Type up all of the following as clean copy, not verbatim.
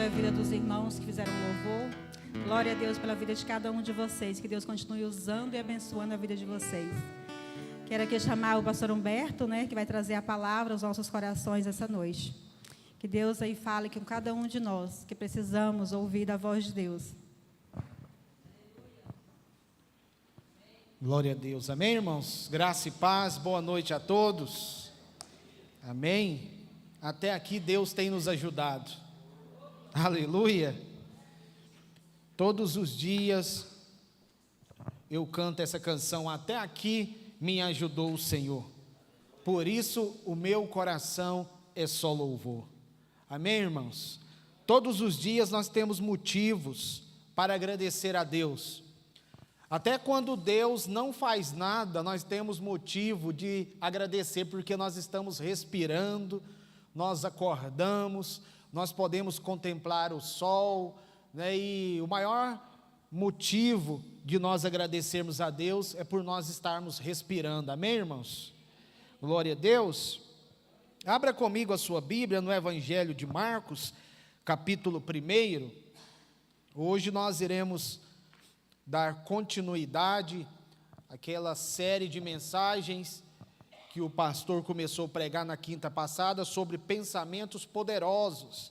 a vida dos irmãos que fizeram louvor. Glória a Deus pela vida de cada um de vocês. Que Deus continue usando e abençoando a vida de vocês. Quero aqui chamar o pastor Humberto, que vai trazer a palavra aos nossos corações essa noite. Que Deus aí fale com cada um de nós, que precisamos ouvir da voz de Deus. Glória a Deus. Amém, irmãos? Graça e paz. Boa noite a todos. Amém. Até aqui Deus tem nos ajudado. Aleluia. Todos os dias eu canto essa canção. Até aqui me ajudou o Senhor. Por isso o meu coração é só louvor. Amém, irmãos? Todos os dias nós temos motivos para agradecer a Deus. Até quando Deus não faz nada, nós temos motivo de agradecer, porque nós estamos respirando, nós acordamos, nós podemos contemplar o sol, e o maior motivo de nós agradecermos a Deus é por nós estarmos respirando. Amém, irmãos? Glória a Deus. Abra comigo a sua Bíblia no Evangelho de Marcos, capítulo 1. Hoje nós iremos dar continuidade àquela série de mensagens que o pastor começou a pregar na quinta passada sobre pensamentos poderosos.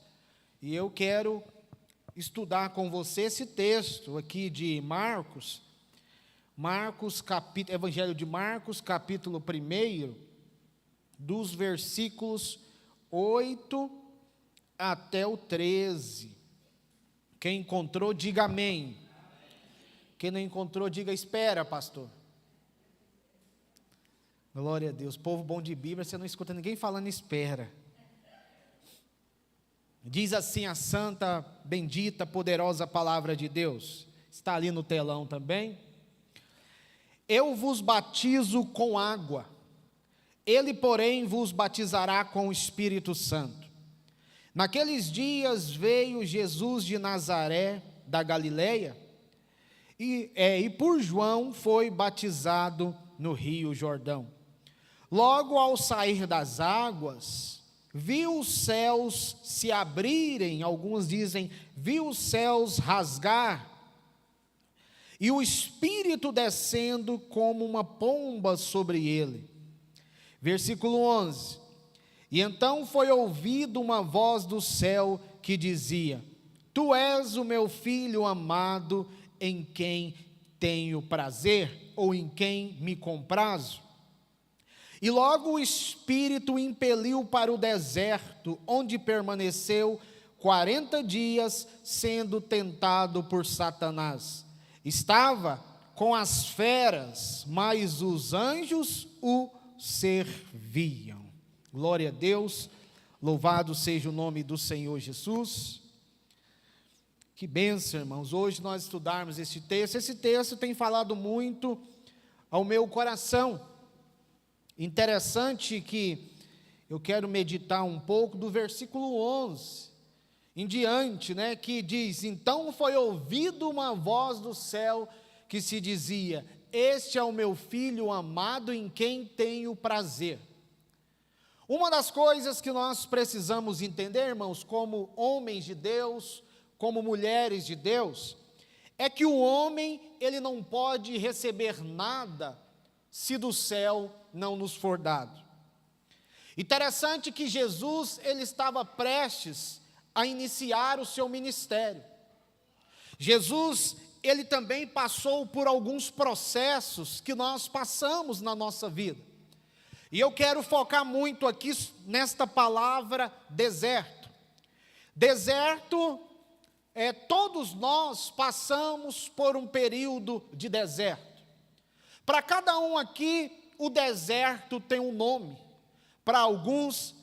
E eu quero estudar com você esse texto aqui de Marcos, Evangelho de Marcos, capítulo 1, dos versículos 8 até o 13. Quem encontrou, diga amém. Quem não encontrou, diga espera, pastor. Glória a Deus. Povo bom de Bíblia, você não escuta ninguém falando espera. Diz assim a santa, bendita, poderosa palavra de Deus. Está ali no telão também. Eu vos batizo com água. Ele, porém, vos batizará com o Espírito Santo. Naqueles dias veio Jesus de Nazaré, da Galileia, e por João foi batizado no rio Jordão. Logo ao sair das águas, viu os céus se abrirem, alguns dizem, viu os céus rasgar, e o Espírito descendo como uma pomba sobre ele. Versículo 11, e então foi ouvida uma voz do céu que dizia, Tu és o meu filho amado, em quem tenho prazer, ou em quem me comprazo. E logo o Espírito o impeliu para o deserto, onde permaneceu 40 dias, sendo tentado por Satanás. Estava com as feras, mas os anjos o serviam. Glória a Deus, louvado seja o nome do Senhor Jesus. Que bênção, irmãos, hoje nós estudarmos esse texto tem falado muito ao meu coração. Interessante que eu quero meditar um pouco do versículo 11 em diante, que diz, então foi ouvida uma voz do céu que se dizia, este é o meu filho amado em quem tenho prazer. Uma das coisas que nós precisamos entender, irmãos, como homens de Deus, como mulheres de Deus, é que o homem, ele não pode receber nada se do céu não nos for dado. Interessante que Jesus, ele estava prestes a iniciar o seu ministério. Jesus, ele também passou por alguns processos que nós passamos na nossa vida. E eu quero focar muito aqui nesta palavra deserto. Deserto todos nós passamos por um período de deserto. Para cada um aqui, o deserto tem um nome. Para alguns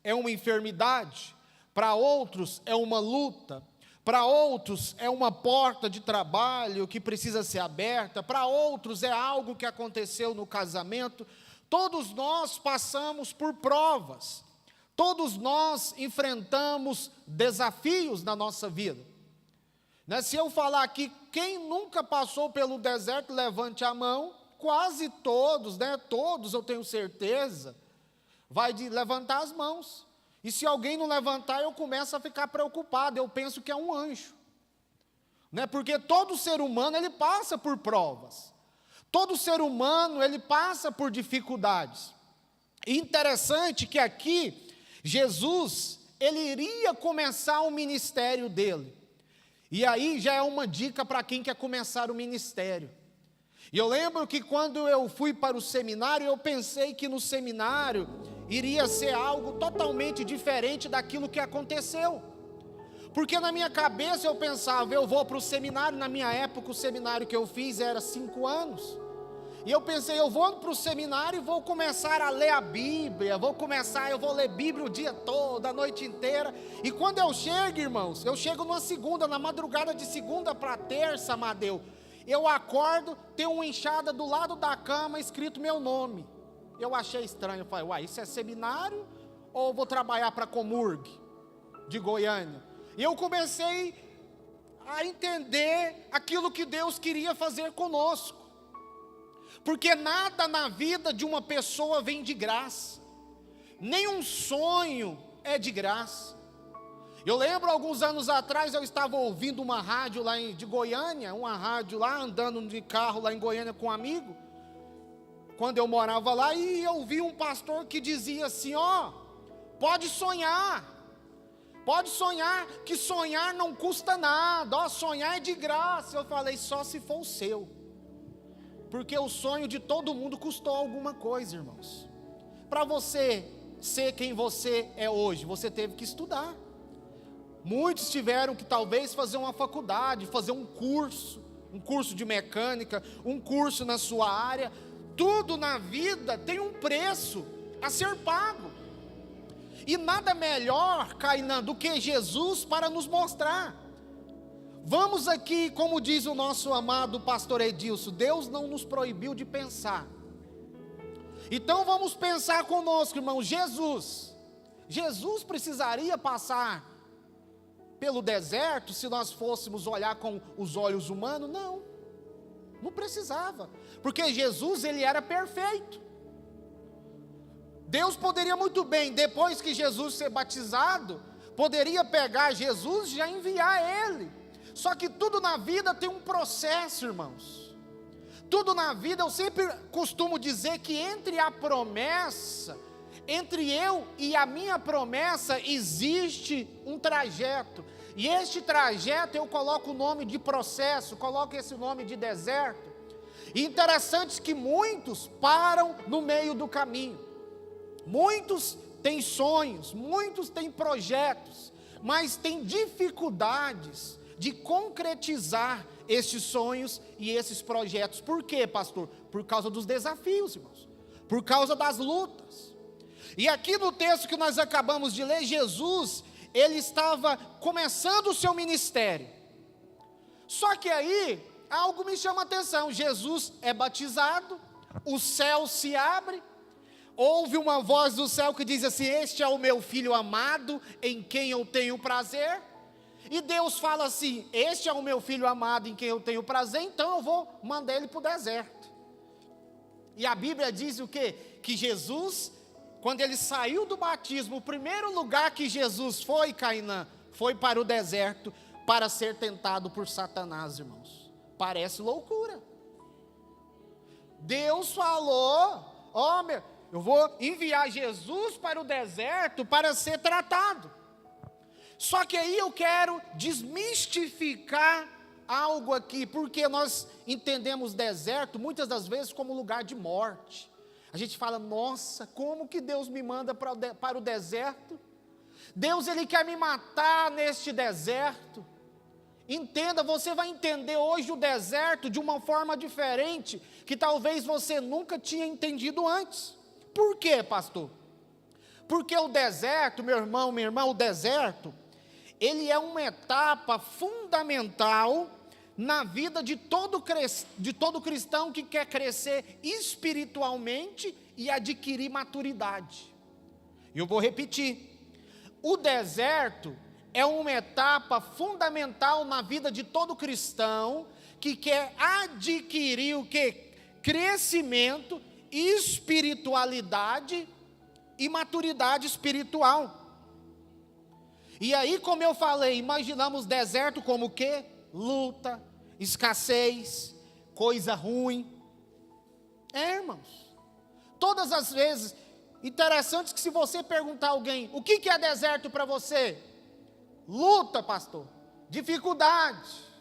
é uma enfermidade, para outros é uma luta, para outros é uma porta de trabalho que precisa ser aberta, para outros é algo que aconteceu no casamento. Todos nós passamos por provas, todos nós enfrentamos desafios na nossa vida. Se eu falar aqui, quem nunca passou pelo deserto, levante a mão. Quase todos, todos eu tenho certeza, vai levantar as mãos. E se alguém não levantar, eu começo a ficar preocupado, eu penso que é um anjo. Né? Porque todo ser humano, ele passa por provas. Todo ser humano, ele passa por dificuldades. E interessante que aqui, Jesus, ele iria começar o ministério dele. E aí já é uma dica para quem quer começar o ministério. E eu lembro que quando eu fui para o seminário, eu pensei que no seminário iria ser algo totalmente diferente daquilo que aconteceu. Porque na minha cabeça eu pensava, eu vou para o seminário, na minha época o seminário que eu fiz era 5 anos. E eu pensei, eu vou para o seminário e vou começar a ler a Bíblia, eu vou ler Bíblia o dia todo, a noite inteira. E quando eu chego, irmãos, eu chego na madrugada de segunda para terça, Amadeu, eu acordo, tem uma enxada do lado da cama escrito meu nome. Eu achei estranho, eu falei, uai, isso é seminário ou vou trabalhar para a Comurg de Goiânia? E eu comecei a entender aquilo que Deus queria fazer conosco. Porque nada na vida de uma pessoa vem de graça. Nenhum sonho é de graça. Eu lembro, alguns anos atrás, eu estava ouvindo uma rádio lá de Goiânia, uma rádio lá, andando de carro lá em Goiânia com um amigo, quando eu morava lá, e eu vi um pastor que dizia assim, pode sonhar, que sonhar não custa nada, sonhar é de graça. Eu falei, só se for o seu. Porque o sonho de todo mundo custou alguma coisa, irmãos. Para você ser quem você é hoje, você teve que estudar. Muitos tiveram que talvez fazer uma faculdade, fazer um curso de mecânica, um curso na sua área. Tudo na vida tem um preço a ser pago. E nada melhor, Cainã, do que Jesus para nos mostrar. Vamos aqui, como diz o nosso amado pastor Edilson, Deus não nos proibiu de pensar. Então vamos pensar conosco, irmão. Jesus precisaria passar pelo deserto se nós fôssemos olhar com os olhos humanos? Não precisava, porque Jesus, ele era perfeito. Deus poderia muito bem, depois que Jesus ser batizado, poderia pegar Jesus e já enviar ele. Só que tudo na vida tem um processo, irmãos. Tudo na vida, eu sempre costumo dizer que entre eu e a minha promessa, existe um trajeto. E este trajeto eu coloco o nome de processo, coloco esse nome de deserto. E interessante que muitos param no meio do caminho. Muitos têm sonhos, muitos têm projetos, mas têm dificuldades de concretizar esses sonhos e esses projetos. Por quê, pastor? Por causa dos desafios, irmãos. Por causa das lutas. E aqui no texto que nós acabamos de ler, Jesus, ele estava começando o seu ministério. Só que aí, algo me chama a atenção. Jesus é batizado, o céu se abre, ouve uma voz do céu que diz assim, este é o meu filho amado, em quem eu tenho prazer. E Deus fala assim, este é o meu filho amado em quem eu tenho prazer, então eu vou mandar ele para o deserto. E a Bíblia diz o quê? Que Jesus, quando ele saiu do batismo, o primeiro lugar que Jesus foi, Cainã, foi para o deserto, para ser tentado por Satanás, irmãos. Parece loucura. Deus falou, eu vou enviar Jesus para o deserto para ser tratado. Só que aí eu quero desmistificar algo aqui, porque nós entendemos deserto muitas das vezes como lugar de morte. A gente fala, nossa, como que Deus me manda para o deserto? Deus, ele quer me matar neste deserto. Entenda, você vai entender hoje o deserto de uma forma diferente, que talvez você nunca tinha entendido antes. Por quê, pastor? Porque o deserto, meu irmão, minha irmã, o deserto, ele é uma etapa fundamental na vida de todo cristão que quer crescer espiritualmente e adquirir maturidade. Eu vou repetir, o deserto é uma etapa fundamental na vida de todo cristão que quer adquirir o quê? Crescimento, espiritualidade e maturidade espiritual. E aí, como eu falei, imaginamos deserto como o quê? Luta, escassez, coisa ruim. Irmãos, todas as vezes, interessante que se você perguntar a alguém, o que é deserto para você? Luta, pastor, dificuldade.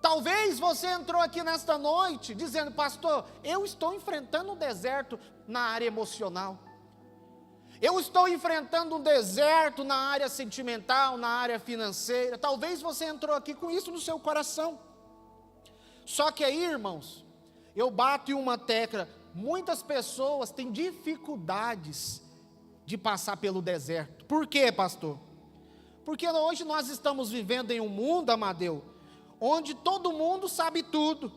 Talvez você entrou aqui nesta noite dizendo, pastor, eu estou enfrentando um deserto na área emocional. Eu estou enfrentando um deserto na área sentimental, na área financeira. Talvez você entrou aqui com isso no seu coração. Só que aí, irmãos, eu bato em uma tecla. Muitas pessoas têm dificuldades de passar pelo deserto. Por quê, pastor? Porque hoje nós estamos vivendo em um mundo, Amadeu, onde todo mundo sabe tudo,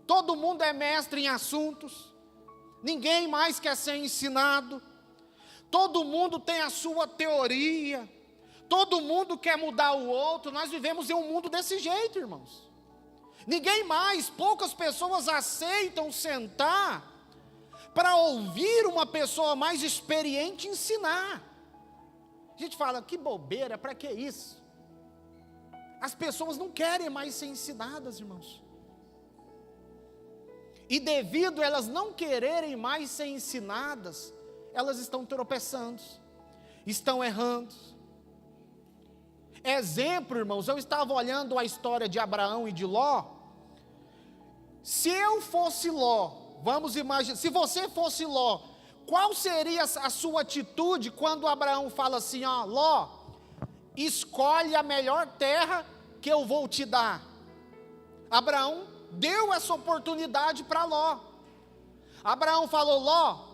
todo mundo é mestre em assuntos, ninguém mais quer ser ensinado, todo mundo tem a sua teoria, todo mundo quer mudar o outro. Nós vivemos em um mundo desse jeito, irmãos. Ninguém mais, poucas pessoas aceitam sentar para ouvir uma pessoa mais experiente ensinar. A gente fala, que bobeira, para que isso? As pessoas não querem mais ser ensinadas, irmãos. E devido a elas não quererem mais ser ensinadas, elas estão tropeçando, estão errando. Exemplo, irmãos, eu estava olhando a história de Abraão e de Ló. Se eu fosse Ló, vamos imaginar, se você fosse Ló, qual seria a sua atitude quando Abraão fala assim, ó, Ló, escolhe a melhor terra que eu vou te dar. Abraão deu essa oportunidade para Ló. Abraão falou, Ló,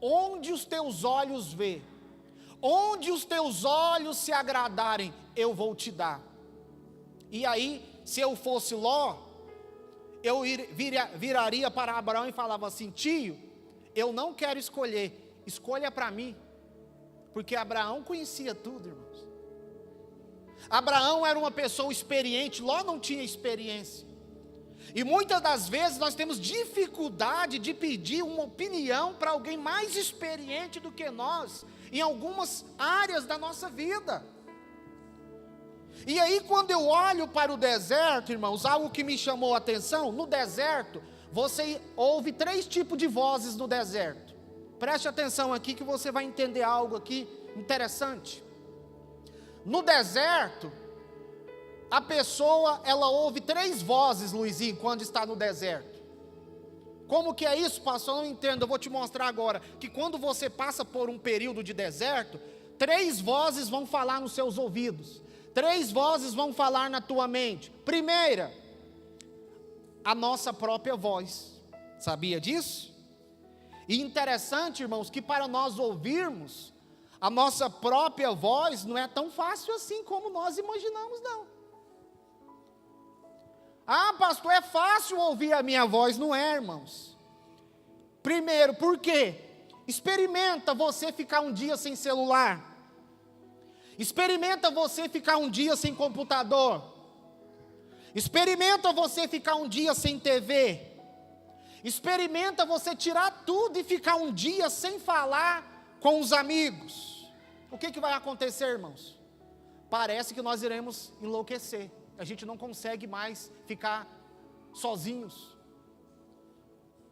onde os teus olhos vê, onde os teus olhos se agradarem, eu vou te dar. E aí, se eu fosse Ló, eu viraria para Abraão e falava assim, tio, eu não quero escolher, escolha para mim, porque Abraão conhecia tudo, irmãos. Abraão era uma pessoa experiente, Ló não tinha experiência. E muitas das vezes nós temos dificuldade de pedir uma opinião para alguém mais experiente do que nós, em algumas áreas da nossa vida. E aí quando eu olho para o deserto, irmãos, algo que me chamou a atenção, no deserto, você ouve 3 tipos de vozes no deserto. Preste atenção aqui que você vai entender algo aqui interessante. No deserto, a pessoa, ela ouve 3 vozes, Luizinho, quando está no deserto. Como que é isso, pastor? Eu não entendo, eu vou te mostrar agora, que quando você passa por um período de deserto, 3 vozes vão falar nos seus ouvidos, 3 vozes vão falar na tua mente. Primeira, a nossa própria voz, sabia disso? E interessante, irmãos, que para nós ouvirmos a nossa própria voz, não é tão fácil assim como nós imaginamos, não. Ah, pastor, é fácil ouvir a minha voz. Não é, irmãos. Primeiro, por quê? Experimenta você ficar um dia sem celular. Experimenta você ficar um dia sem computador. Experimenta você ficar um dia sem TV. Experimenta você tirar tudo e ficar um dia sem falar com os amigos. O que vai acontecer, irmãos? Parece que nós iremos enlouquecer. A gente não consegue mais ficar sozinhos.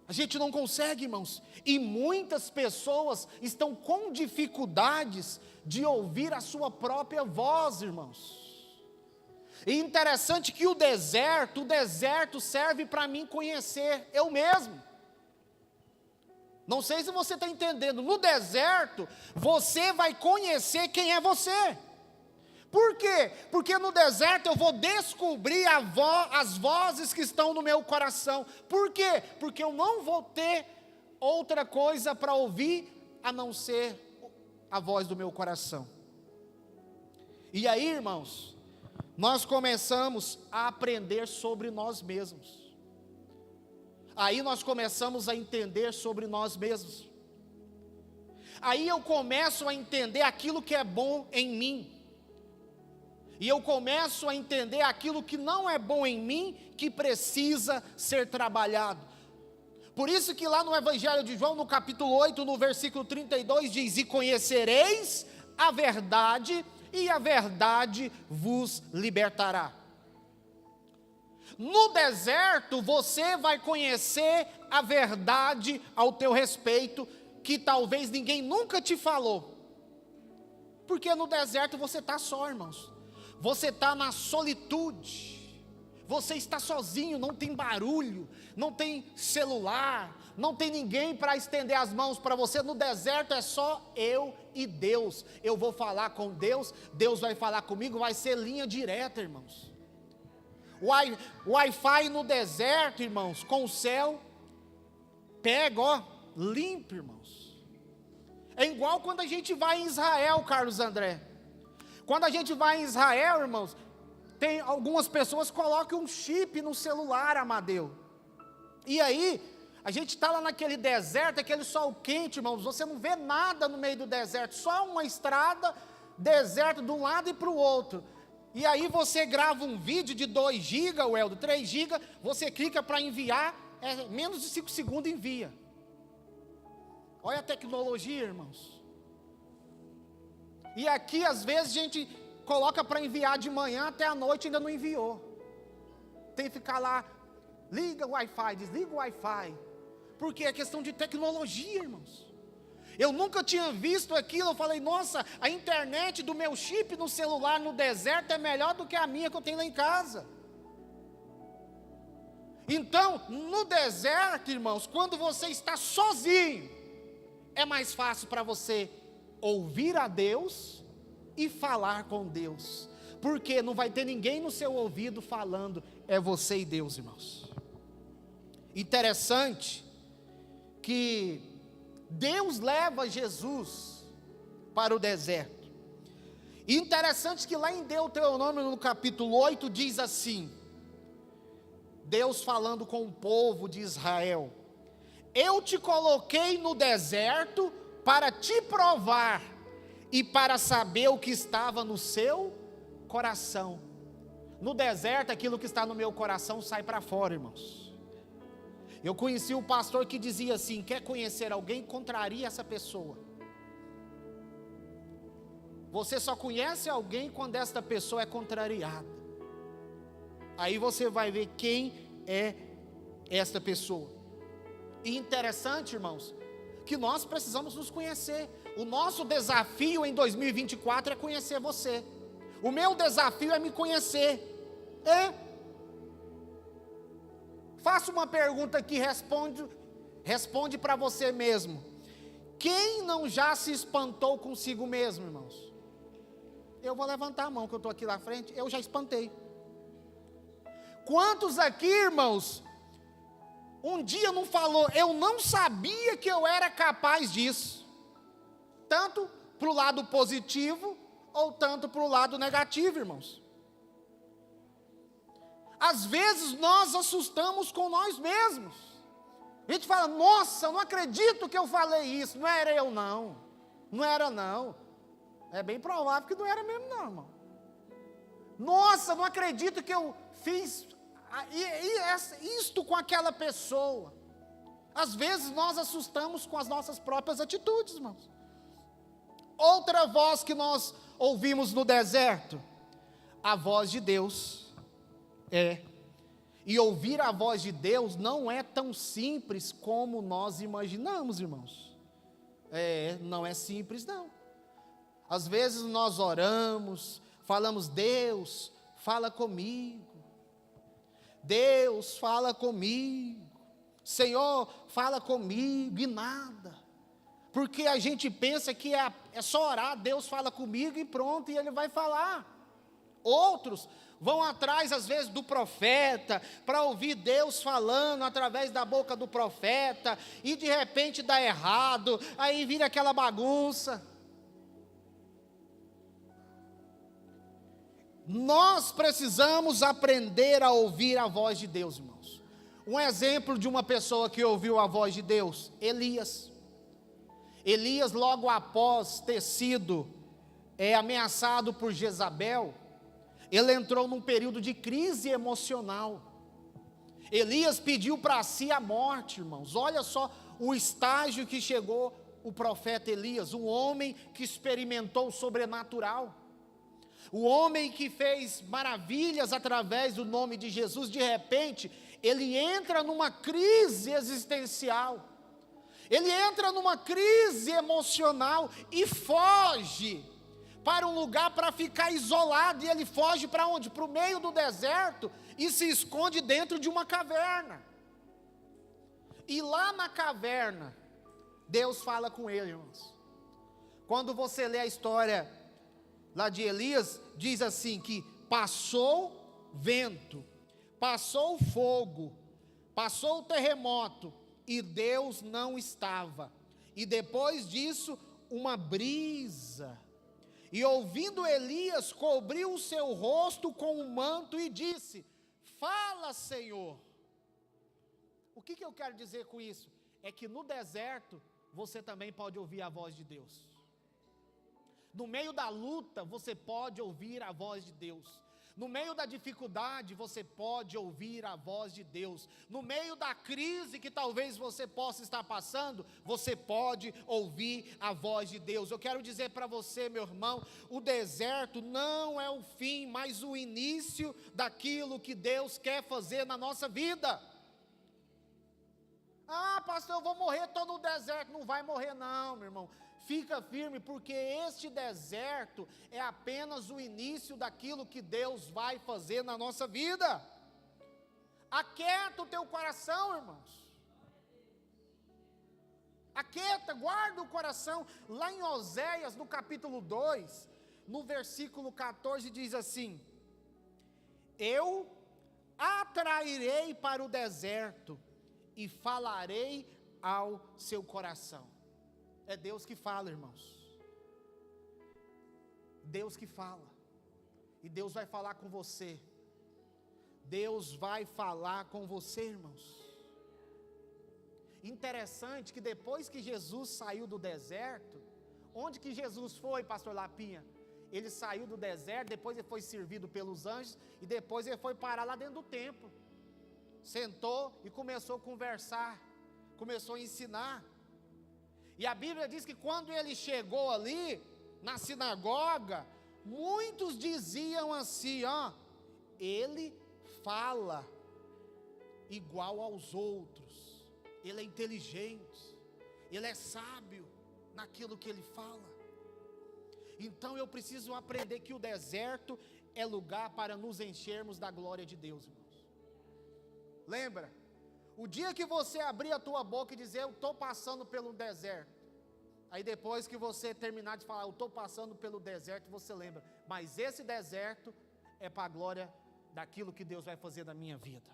A gente não consegue, irmãos. E muitas pessoas estão com dificuldades de ouvir a sua própria voz, irmãos. E interessante que o deserto serve para mim conhecer eu mesmo. Não sei se você está entendendo. No deserto, você vai conhecer quem é você. Por quê? Porque no deserto eu vou descobrir as vozes que estão no meu coração. Por quê? Porque eu não vou ter outra coisa para ouvir a não ser a voz do meu coração. E aí, irmãos, nós começamos a aprender sobre nós mesmos. Aí nós começamos a entender sobre nós mesmos. Aí eu começo a entender aquilo que é bom em mim. E eu começo a entender aquilo que não é bom em mim, que precisa ser trabalhado. Por isso que lá no Evangelho de João, no capítulo 8, no versículo 32, diz, e conhecereis a verdade, e a verdade vos libertará. No deserto você vai conhecer a verdade ao teu respeito, que talvez ninguém nunca te falou. Porque no deserto você está só, irmãos. Você está na solitude. Você está sozinho, não tem barulho, não tem celular, não tem ninguém para estender as mãos para você. No deserto é só eu e Deus. Eu vou falar com Deus, Deus vai falar comigo, vai ser linha direta, irmãos. Wi-Fi no deserto, irmãos, com o céu, pega, ó, limpo, irmãos. É igual quando a gente vai em Israel, Carlos André. Quando a gente vai em Israel, irmãos, tem algumas pessoas que colocam um chip no celular, Amadeu. E aí, a gente está lá naquele deserto, aquele sol quente, irmãos, você não vê nada no meio do deserto, só uma estrada, deserto de um lado e para o outro. E aí você grava um vídeo de 2 GB, Weldo, 3 GB, você clica para enviar, menos de 5 segundos envia. Olha a tecnologia, irmãos. E aqui, às vezes, a gente coloca para enviar de manhã até a noite e ainda não enviou. Tem que ficar lá, liga o Wi-Fi, desliga o Wi-Fi. Porque é questão de tecnologia, irmãos. Eu nunca tinha visto aquilo, eu falei, nossa, a internet do meu chip no celular no deserto é melhor do que a minha que eu tenho lá em casa. Então, no deserto, irmãos, quando você está sozinho, é mais fácil para você ouvir a Deus e falar com Deus, porque não vai ter ninguém no seu ouvido falando, é você e Deus, irmãos. Interessante que Deus leva Jesus para o deserto. E interessante que lá em Deuteronômio, no capítulo 8, diz assim, Deus falando com o povo de Israel: eu te coloquei no deserto para te provar e para saber o que estava no seu coração. No deserto, aquilo que está no meu coração sai para fora, irmãos. Eu conheci um pastor que dizia assim: quer conhecer alguém, contraria essa pessoa. Você só conhece alguém quando esta pessoa é contrariada. Aí você vai ver quem é esta pessoa. E interessante, irmãos, que nós precisamos nos conhecer. O nosso desafio em 2024 é conhecer você. O meu desafio é me conhecer. Faça uma pergunta aqui, responde para você mesmo. Quem não já se espantou consigo mesmo, irmãos? Eu vou levantar a mão, que eu estou aqui na frente, eu já espantei. Quantos aqui, irmãos, um dia não falou, eu não sabia que eu era capaz disso? Tanto para o lado positivo, ou tanto para o lado negativo, irmãos. Às vezes nós assustamos com nós mesmos. A gente fala, nossa, eu não acredito que eu falei isso. Não era eu não. Não era não. É bem provável que não era mesmo não, irmão. Nossa, não acredito que eu fiz isto com aquela pessoa. Às vezes nós assustamos com as nossas próprias atitudes, irmãos. Outra voz que nós ouvimos no deserto, a voz de Deus. E ouvir a voz de Deus não é tão simples como nós imaginamos, irmãos. Não é simples não. Às vezes nós oramos, falamos, Deus, fala comigo. Deus, fala comigo. Senhor, fala comigo, e nada. Porque a gente pensa que é só orar, Deus fala comigo e pronto, e Ele vai falar. Outros vão atrás, às vezes, do profeta, para ouvir Deus falando através da boca do profeta, e de repente dá errado, aí vira aquela bagunça. Nós precisamos aprender a ouvir a voz de Deus, irmãos. Um exemplo de uma pessoa que ouviu a voz de Deus, Elias. Elias, logo após ter sido ameaçado por Jezabel, ele entrou num período de crise emocional. Elias pediu para si a morte, irmãos. Olha só o estágio que chegou o profeta Elias, um homem que experimentou o sobrenatural. O homem que fez maravilhas através do nome de Jesus, de repente, ele entra numa crise existencial. Ele entra numa crise emocional e foge para um lugar para ficar isolado. E ele foge para onde? Para o meio do deserto e se esconde dentro de uma caverna. E lá na caverna, Deus fala com ele, irmãos. Quando você lê a história lá de Elias, diz assim que passou vento, passou fogo, passou o terremoto, e Deus não estava. E depois disso, uma brisa. E ouvindo Elias, cobriu o seu rosto com um manto e disse: fala, Senhor. O que eu quero dizer com isso? É que no deserto, você também pode ouvir a voz de Deus. No meio da luta, você pode ouvir a voz de Deus. No meio da dificuldade, você pode ouvir a voz de Deus. No meio da crise que talvez você possa estar passando, você pode ouvir a voz de Deus. Eu quero dizer para você, meu irmão, o deserto não é o fim, mas o início daquilo que Deus quer fazer na nossa vida. Ah, pastor, eu vou morrer, estou no deserto. Não vai morrer não, meu irmão. Fica firme, porque este deserto é apenas o início daquilo que Deus vai fazer na nossa vida. Aquieta o teu coração, irmãos. Aquieta, guarda o coração. Lá em Oséias, no capítulo 2, no versículo 14, diz assim: eu atrairei para o deserto e falarei ao seu coração. É Deus que fala, irmãos. Deus que fala. E Deus vai falar com você. Deus vai falar com você, irmãos. Interessante que depois que Jesus saiu do deserto, onde que Jesus foi, pastor Lapinha? Ele saiu do deserto, depois ele foi servido pelos anjos, e depois ele foi parar lá dentro do templo. Sentou e começou a conversar, começou a ensinar. E a Bíblia diz que quando ele chegou ali, na sinagoga, muitos diziam assim, ele fala igual aos outros, ele é inteligente, ele é sábio naquilo que ele fala. Então eu preciso aprender que o deserto é lugar para nos enchermos da glória de Deus, irmãos. Lembra? O dia que você abrir a tua boca e dizer, eu estou passando pelo deserto, aí depois que você terminar de falar, eu estou passando pelo deserto, você lembra, mas esse deserto é para a glória daquilo que Deus vai fazer na minha vida.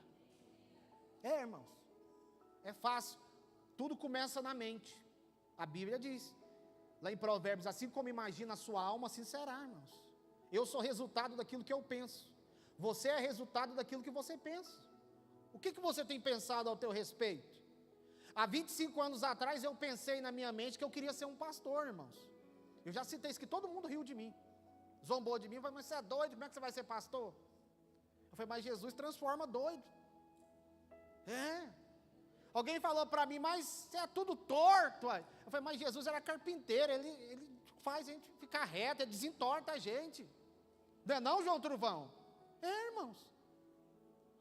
Irmãos, é fácil, tudo começa na mente. A Bíblia diz, lá em Provérbios, assim como imagina a sua alma, assim será, irmãos. Eu sou resultado daquilo que eu penso, você é resultado daquilo que você pensa. O que você tem pensado ao teu respeito? Há 25 anos atrás eu pensei na minha mente que eu queria ser um pastor, irmãos. Eu já citei isso, que todo mundo riu de mim, zombou de mim, falei, mas você é doido, como é que você vai ser pastor? Eu falei, mas Jesus transforma doido. Alguém falou para mim, mas você é tudo torto. Eu falei, mas Jesus era carpinteiro, ele faz a gente ficar reto, ele desentorta a gente. Não é não, João Truvão? Irmãos.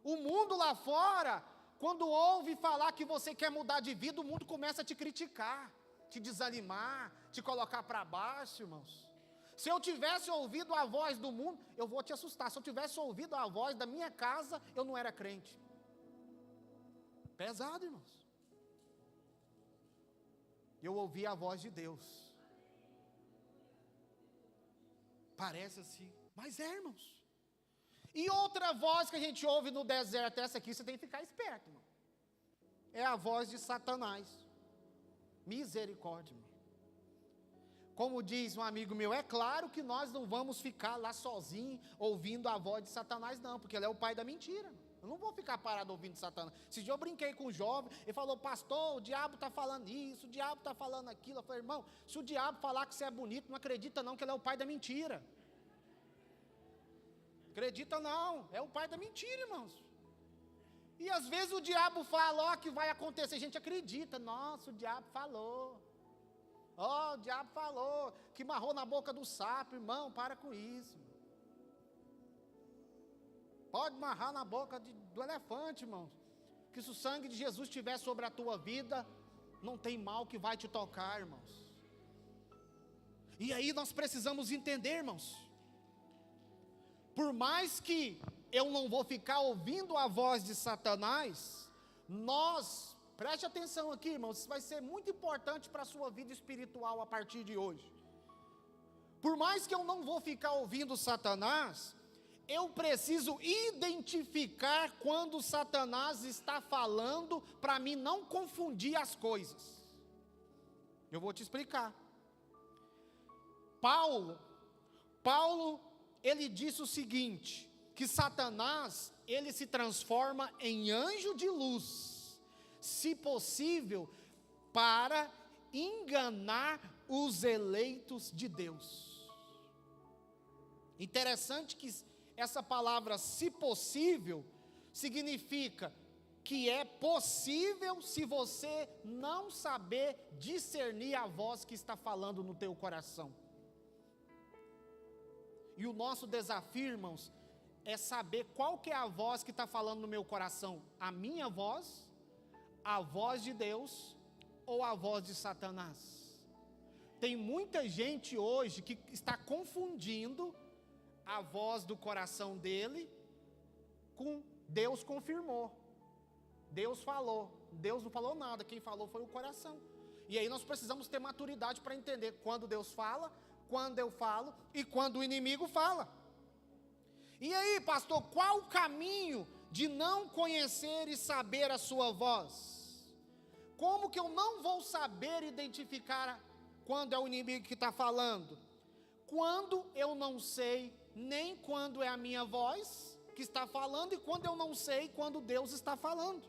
O mundo lá fora, quando ouve falar que você quer mudar de vida, o mundo começa a te criticar, te desanimar, te colocar para baixo, irmãos. Se eu tivesse ouvido a voz do mundo, eu vou te assustar. Se eu tivesse ouvido a voz da minha casa, eu não era crente. Pesado, irmãos. Eu ouvi a voz de Deus. Parece assim, mas irmãos. E outra voz que a gente ouve no deserto, essa aqui você tem que ficar esperto, irmão. É a voz de Satanás. Misericórdia, irmão. Como diz um amigo meu, é claro que nós não vamos ficar lá sozinhos ouvindo a voz de Satanás, não, porque ele é o pai da mentira. Eu não vou ficar parado ouvindo Satanás. Esse dia eu brinquei com um jovem, ele falou, pastor, o diabo está falando isso, o diabo está falando aquilo. Eu falei, irmão, se o diabo falar que você é bonito, não acredita não que ele é o pai da mentira. Acredita não, é o pai da mentira, irmãos. E às vezes o diabo fala, que vai acontecer, a gente acredita, nossa, o diabo falou. O diabo falou, que marrou na boca do sapo, irmão, para com isso. Pode amarrar na boca do elefante, irmãos. Que se o sangue de Jesus estiver sobre a tua vida, não tem mal que vai te tocar, irmãos. E aí nós precisamos entender, irmãos. Por mais que eu não vou ficar ouvindo a voz de Satanás, preste atenção aqui, irmãos, isso vai ser muito importante para a sua vida espiritual a partir de hoje. Por mais que eu não vou ficar ouvindo Satanás, eu preciso identificar quando Satanás está falando, para mim não confundir as coisas. Eu vou te explicar. Paulo, ele disse o seguinte, que Satanás, ele se transforma em anjo de luz, se possível, para enganar os eleitos de Deus. Interessante que essa palavra, se possível, significa que é possível se você não saber discernir a voz que está falando no teu coração. E o nosso desafio, irmãos, é saber qual que é a voz que está falando no meu coração. A minha voz, a voz de Deus ou a voz de Satanás. Tem muita gente hoje que está confundindo a voz do coração dele com Deus confirmou. Deus falou. Deus não falou nada, quem falou foi o coração. E aí nós precisamos ter maturidade para entender quando Deus fala, quando eu falo e quando o inimigo fala. E aí, pastor, qual o caminho de não conhecer e saber a sua voz? Como que eu não vou saber identificar quando é o inimigo que está falando? Quando eu não sei nem quando é a minha voz que está falando e quando eu não sei quando Deus está falando.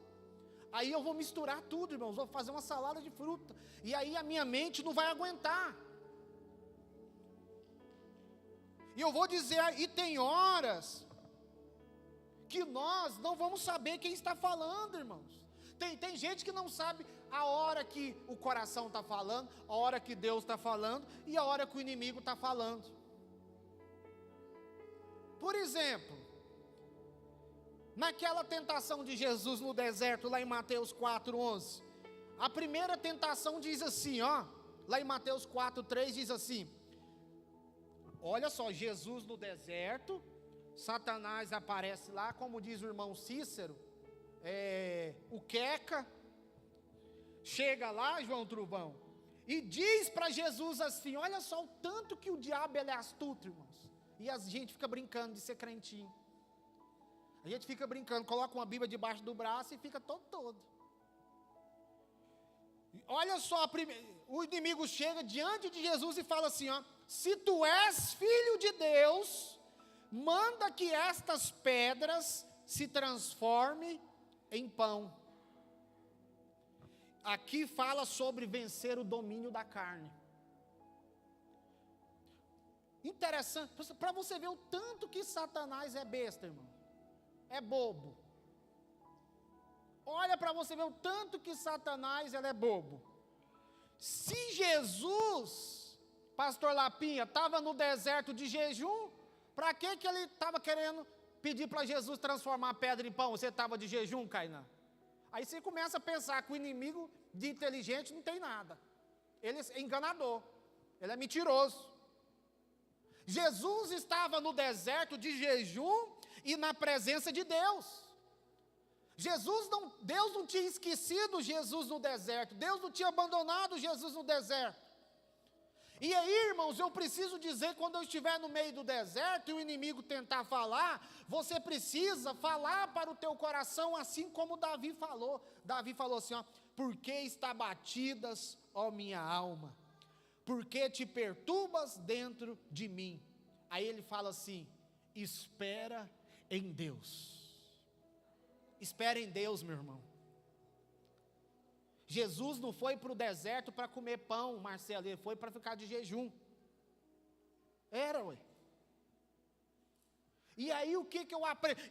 Aí eu vou misturar tudo, irmãos, vou fazer uma salada de fruta, e aí a minha mente não vai aguentar. E eu vou dizer, e tem horas que nós não vamos saber quem está falando, irmãos. Tem gente que não sabe a hora que o coração está falando, a hora que Deus está falando e a hora que o inimigo está falando. Por exemplo, naquela tentação de Jesus no deserto, lá em Mateus 4:11, a primeira tentação diz assim, lá em Mateus 4:3 diz assim, olha só, Jesus no deserto, Satanás aparece lá, como diz o irmão Cícero, o Queca, chega lá, João Trubão, e diz para Jesus assim, olha só o tanto que o diabo ele é astuto, irmãos. E a gente fica brincando de ser crentinho. A gente fica brincando, coloca uma Bíblia debaixo do braço e fica todo. Olha só, o inimigo chega diante de Jesus e fala assim, se tu és filho de Deus, manda que estas pedras se transformem em pão. Aqui fala sobre vencer o domínio da carne. Interessante, para você ver o tanto que Satanás é besta, irmão. É bobo. Olha para você ver o tanto que Satanás é bobo. Se Jesus, pastor Lapinha, estava no deserto de jejum, para que ele estava querendo pedir para Jesus transformar a pedra em pão? Você estava de jejum, Cainã? Aí você começa a pensar que o inimigo de inteligente não tem nada. Ele é enganador, ele é mentiroso. Jesus estava no deserto de jejum e na presença de Deus. Deus não tinha esquecido Jesus no deserto, Deus não tinha abandonado Jesus no deserto. E aí, irmãos, eu preciso dizer, quando eu estiver no meio do deserto e o inimigo tentar falar, você precisa falar para o teu coração, assim como Davi falou. Davi falou assim, por que está batidas, ó minha alma? Por que te perturbas dentro de mim? Aí ele fala assim, espera em Deus. Espera em Deus, meu irmão. Jesus não foi para o deserto para comer pão, Marcelo, ele foi para ficar de jejum. Ué. E aí o que eu aprendi?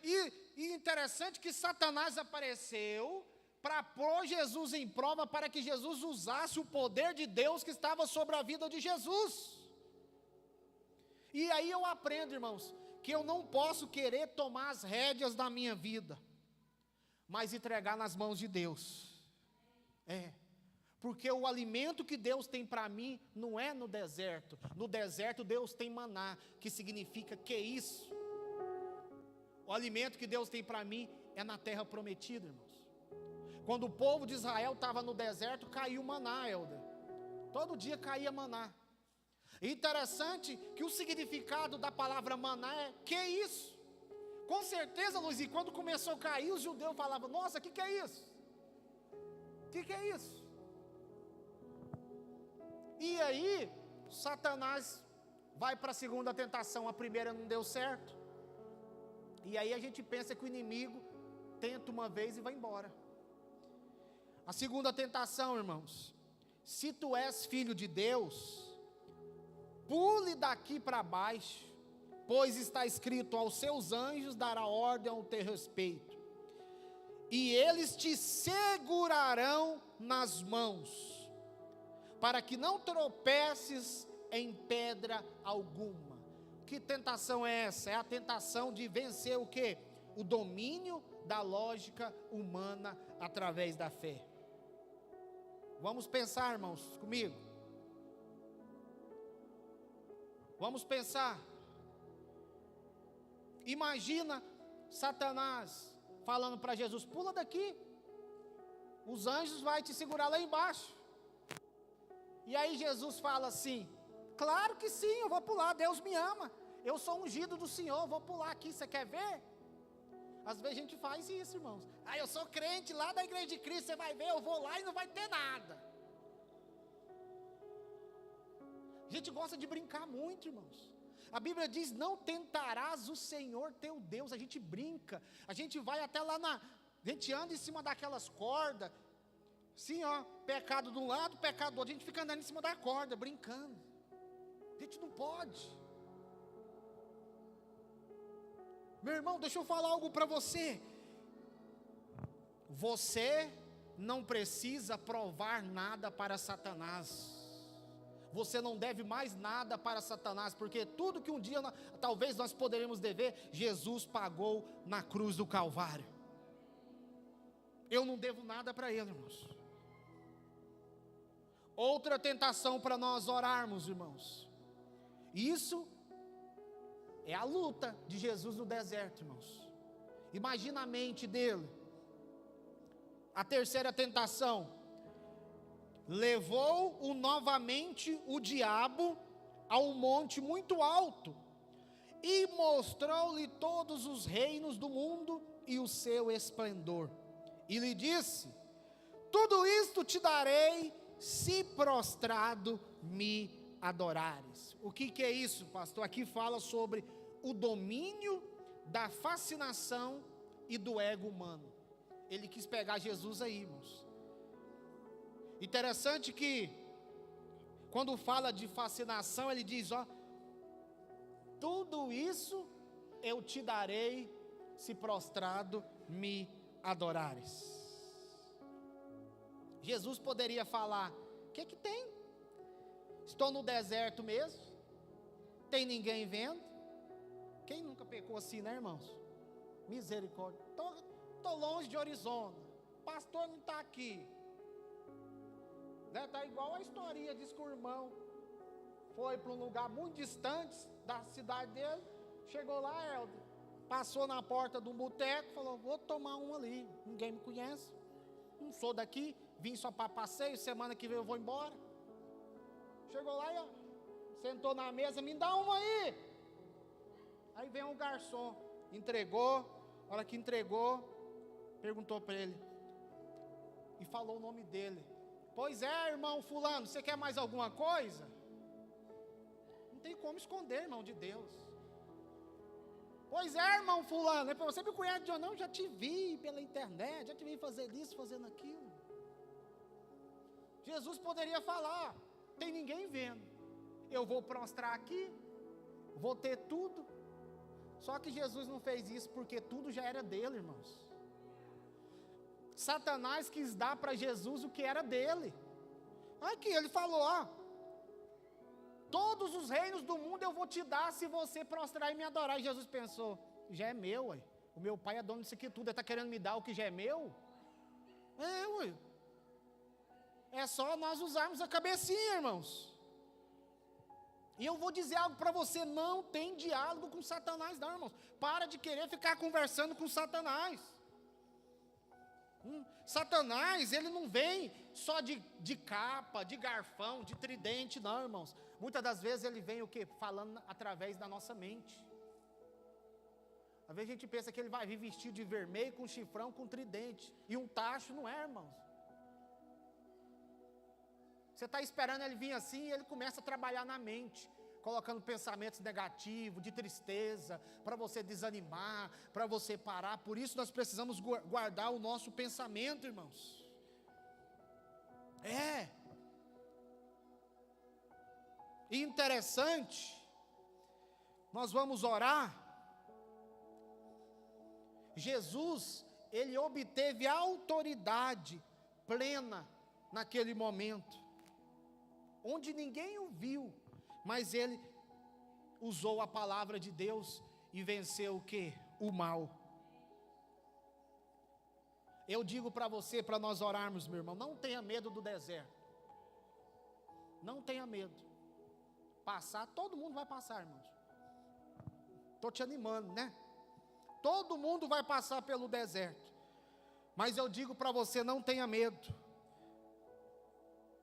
E interessante que Satanás apareceu para pôr Jesus em prova, para que Jesus usasse o poder de Deus que estava sobre a vida de Jesus. E aí eu aprendo, irmãos, que eu não posso querer tomar as rédeas da minha vida, mas entregar nas mãos de Deus. Porque o alimento que Deus tem para mim não é no deserto. No deserto Deus tem maná, que significa que isso. O alimento que Deus tem para mim é na terra prometida, irmãos. Quando o povo de Israel estava no deserto, caiu maná, Helder. Todo dia caía maná. Interessante que o significado da palavra maná é que isso. Com certeza, Luizinho, quando começou a cair, os judeus falavam: nossa, o que é isso? O que é isso? E aí, Satanás vai para a segunda tentação. A primeira não deu certo. E aí a gente pensa que o inimigo tenta uma vez e vai embora. A segunda tentação, irmãos: se tu és filho de Deus, pule daqui para baixo, pois está escrito: aos seus anjos dará ordem ao teu respeito, e eles te segurarão nas mãos, para que não tropeces em pedra alguma. Que tentação é essa? É a tentação de vencer o quê? O domínio da lógica humana através da fé. Vamos pensar, irmãos, comigo. Vamos pensar. Imagina Satanás falando para Jesus: pula daqui, os anjos vão te segurar lá embaixo. E aí Jesus fala assim: claro que sim, eu vou pular, Deus me ama, eu sou ungido do Senhor, vou pular aqui, você quer ver? Às vezes a gente faz isso, irmãos. Eu sou crente lá da igreja de Cristo, você vai ver, eu vou lá e não vai ter nada. A gente gosta de brincar muito, irmãos. A Bíblia diz: não tentarás o Senhor teu Deus. A gente brinca, a gente vai até lá a gente anda em cima daquelas cordas, sim, ó, pecado de um lado, pecado do outro, a gente fica andando em cima da corda, brincando. A gente não pode. Meu irmão, deixa eu falar algo para você. Você não precisa provar nada para Satanás. Você não deve mais nada para Satanás, porque tudo que um dia talvez nós poderemos dever, Jesus pagou na cruz do Calvário. Eu não devo nada para ele, irmãos. Outra tentação para nós orarmos, irmãos. Isso é a luta de Jesus no deserto, irmãos. Imagina a mente dele. A terceira tentação: levou-o novamente o diabo a um monte muito alto, e mostrou-lhe todos os reinos do mundo e o seu esplendor. E lhe disse: tudo isto te darei, se prostrado me adorares. O que é isso, pastor? Aqui fala sobre o domínio da fascinação e do ego humano. Ele quis pegar Jesus aí, irmãos. Interessante que quando fala de fascinação, ele diz: ó, tudo isso eu te darei, se prostrado me adorares. Jesus poderia falar: o que tem? Estou no deserto mesmo, tem ninguém vendo. Quem nunca pecou assim, né, irmãos? Misericórdia. Estou longe de Arizona, pastor não está aqui. Está igual a história, diz que o irmão foi para um lugar muito distante da cidade dele. Chegou lá, Helder, passou na porta de um boteco, falou: vou tomar um ali, ninguém me conhece, não sou daqui, vim só para passeio, semana que vem eu vou embora. Chegou lá e ó, sentou na mesa: me dá uma aí. Aí vem um garçom, entregou. A hora que entregou, perguntou para ele e falou o nome dele: pois é, irmão fulano, você quer mais alguma coisa? Não tem como esconder, irmão de Deus. Pois é, irmão fulano, você me conhece de ou não? Já te vi pela internet, já te vi fazer isso, fazendo aquilo. Jesus poderia falar: tem ninguém vendo, eu vou prostrar aqui, vou ter tudo. Só que Jesus não fez isso, porque tudo já era dele, irmãos. Satanás quis dar para Jesus o que era dele. Aqui ele falou: ó, todos os reinos do mundo eu vou te dar se você prostrar e me adorar. E Jesus pensou, já é meu, ué. O meu pai é dono disso aqui tudo, ele está querendo me dar o que já é meu? Ué. É só nós usarmos a cabecinha, irmãos. E eu vou dizer algo para você, não tem diálogo com Satanás não, irmãos. Para de querer ficar conversando com Satanás. Satanás, ele não vem só de capa, de garfão, de tridente, não, irmãos. Muitas das vezes ele vem o quê? Falando através da nossa mente. Às vezes a gente pensa que ele vai vir vestido de vermelho, com chifrão, com tridente. E um tacho, não é, irmãos? Você está esperando ele vir assim e ele começa a trabalhar na mente, colocando pensamentos negativos, de tristeza, para você desanimar, para você parar. Por isso nós precisamos guardar o nosso pensamento, irmãos. E interessante, nós vamos orar. Jesus, ele obteve autoridade plena naquele momento, onde ninguém o viu, mas ele usou a palavra de Deus e venceu o quê? O mal. Eu digo para você, para nós orarmos, meu irmão, não tenha medo do deserto. Não tenha medo. Passar, todo mundo vai passar, irmãos. Estou te animando, né? Todo mundo vai passar pelo deserto. Mas eu digo para você, não tenha medo.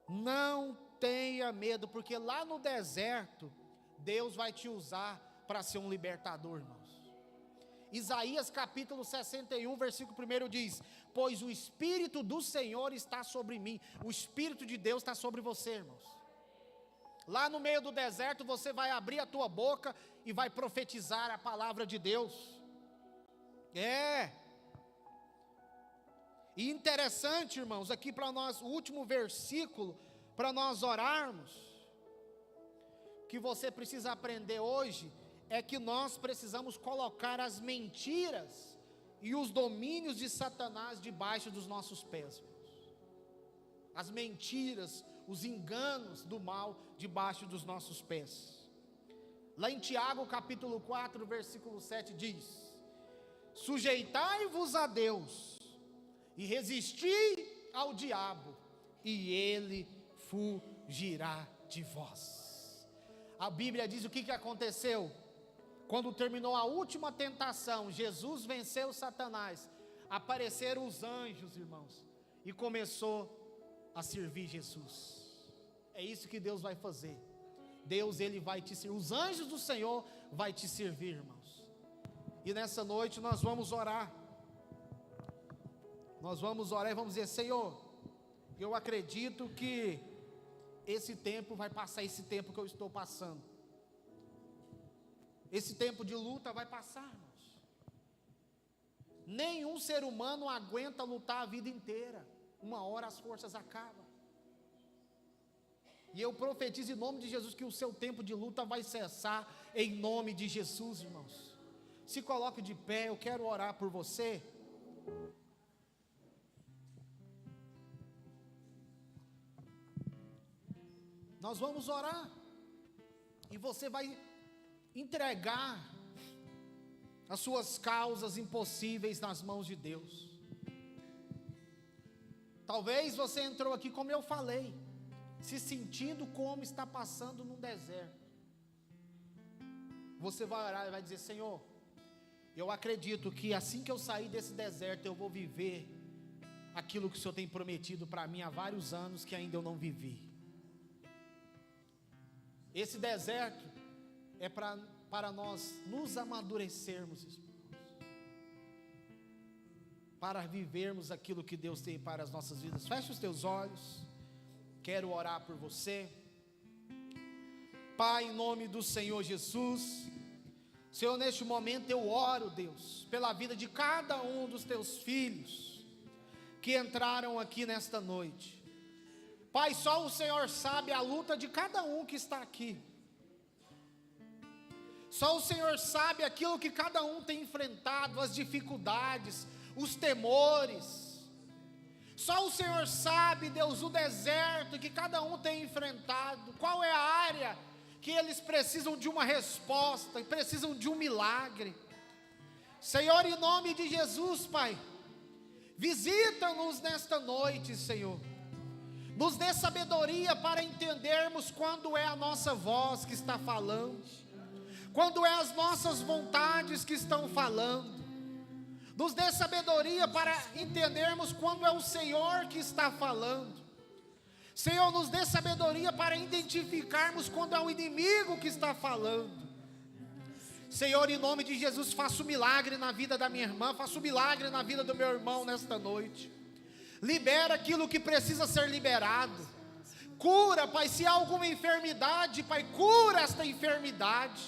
Não tenha medo, porque lá no deserto, Deus vai te usar para ser um libertador, irmãos. Isaías capítulo 61, versículo 1 diz: pois o Espírito do Senhor está sobre mim. O Espírito de Deus está sobre você, irmãos. Lá no meio do deserto, você vai abrir a tua boca e vai profetizar a palavra de Deus. E interessante, irmãos, aqui para nós, o último versículo, para nós orarmos, que você precisa aprender hoje, é que nós precisamos colocar as mentiras e os domínios de Satanás debaixo dos nossos pés, irmãos. As mentiras, os enganos do mal debaixo dos nossos pés. Lá em Tiago capítulo 4, versículo 7 diz: sujeitai-vos a Deus e resisti ao diabo, e ele fugirá de vós. A Bíblia diz o que aconteceu quando terminou a última tentação. Jesus venceu Satanás, apareceram os anjos, irmãos, e começou a servir Jesus. É isso que Deus vai fazer. Deus, ele vai te servir, os anjos do Senhor vai te servir, irmãos. E nessa noite nós vamos orar. Nós vamos orar e vamos dizer: Senhor, eu acredito que esse tempo vai passar, esse tempo que eu estou passando, esse tempo de luta vai passar, irmãos. Nenhum ser humano aguenta lutar a vida inteira. Uma hora as forças acabam. E eu profetizo em nome de Jesus que o seu tempo de luta vai cessar em nome de Jesus, irmãos. Se coloque de pé, eu quero orar por você. Nós vamos orar, e você vai entregar as suas causas impossíveis nas mãos de Deus. Talvez você entrou aqui, como eu falei, se sentindo como está passando num deserto. Você vai orar e vai dizer: Senhor, eu acredito que assim que eu sair desse deserto, eu vou viver aquilo que o Senhor tem prometido para mim há vários anos, que ainda eu não vivi. Esse deserto é para nós nos amadurecermos, irmãos, para vivermos aquilo que Deus tem para as nossas vidas. Feche os teus olhos, quero orar por você. Pai, em nome do Senhor Jesus, Senhor, neste momento eu oro, Deus, pela vida de cada um dos teus filhos que entraram aqui nesta noite. Pai, só o Senhor sabe a luta de cada um que está aqui. Só o Senhor sabe aquilo que cada um tem enfrentado, as dificuldades, os temores. Só o Senhor sabe, Deus, o deserto que cada um tem enfrentado. Qual é a área que eles precisam de uma resposta, precisam de um milagre. Senhor, em nome de Jesus, Pai, visita-nos nesta noite, Senhor. Nos dê sabedoria para entendermos quando é a nossa voz que está falando, quando é as nossas vontades que estão falando. Nos dê sabedoria para entendermos quando é o Senhor que está falando. Senhor, nos dê sabedoria para identificarmos quando é o inimigo que está falando. Senhor, em nome de Jesus, faça um milagre na vida da minha irmã, faça um milagre na vida do meu irmão nesta noite. Libera aquilo que precisa ser liberado. Cura, Pai, se há alguma enfermidade, Pai, cura esta enfermidade.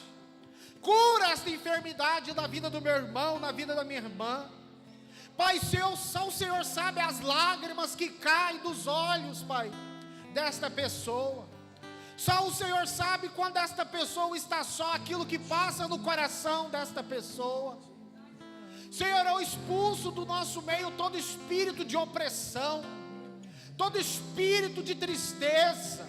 Cura esta enfermidade na vida do meu irmão, na vida da minha irmã. Pai, só o Senhor sabe as lágrimas que caem dos olhos, Pai, desta pessoa. Só o Senhor sabe quando esta pessoa está só, aquilo que passa no coração desta pessoa. Senhor, eu expulso do nosso meio todo espírito de opressão, todo espírito de tristeza,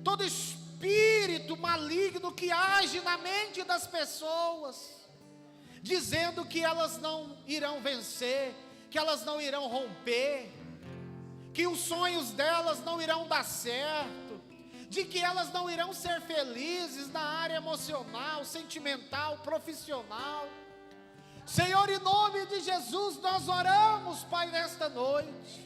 todo espírito maligno que age na mente das pessoas, dizendo que elas não irão vencer, que elas não irão romper, que os sonhos delas não irão dar certo, de que elas não irão ser felizes na área emocional, sentimental, profissional. Senhor, em nome de Jesus, nós oramos, Pai, nesta noite.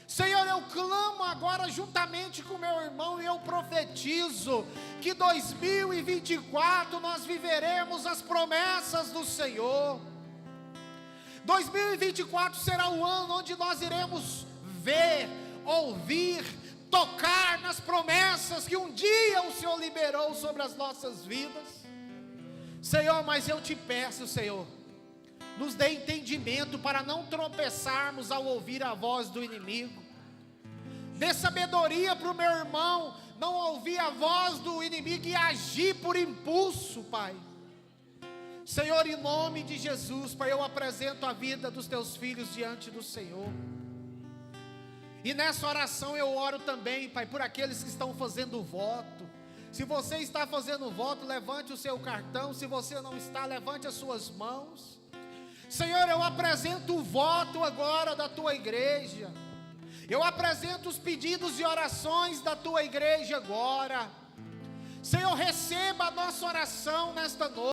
Senhor, eu clamo agora juntamente com meu irmão e eu profetizo que 2024 nós viveremos as promessas do Senhor. 2024 será o ano onde nós iremos ver, ouvir, tocar nas promessas que um dia o Senhor liberou sobre as nossas vidas. Senhor, mas eu te peço, Senhor, nos dê entendimento para não tropeçarmos ao ouvir a voz do inimigo. Dê sabedoria para o meu irmão não ouvir a voz do inimigo e agir por impulso, Pai. Senhor, em nome de Jesus, Pai, eu apresento a vida dos teus filhos diante do Senhor. E nessa oração eu oro também, Pai, por aqueles que estão fazendo voto. Se você está fazendo voto, levante o seu cartão. Se você não está, levante as suas mãos. Senhor, eu apresento o voto agora da tua igreja. Eu apresento os pedidos e orações da tua igreja agora. Senhor, receba a nossa oração nesta noite.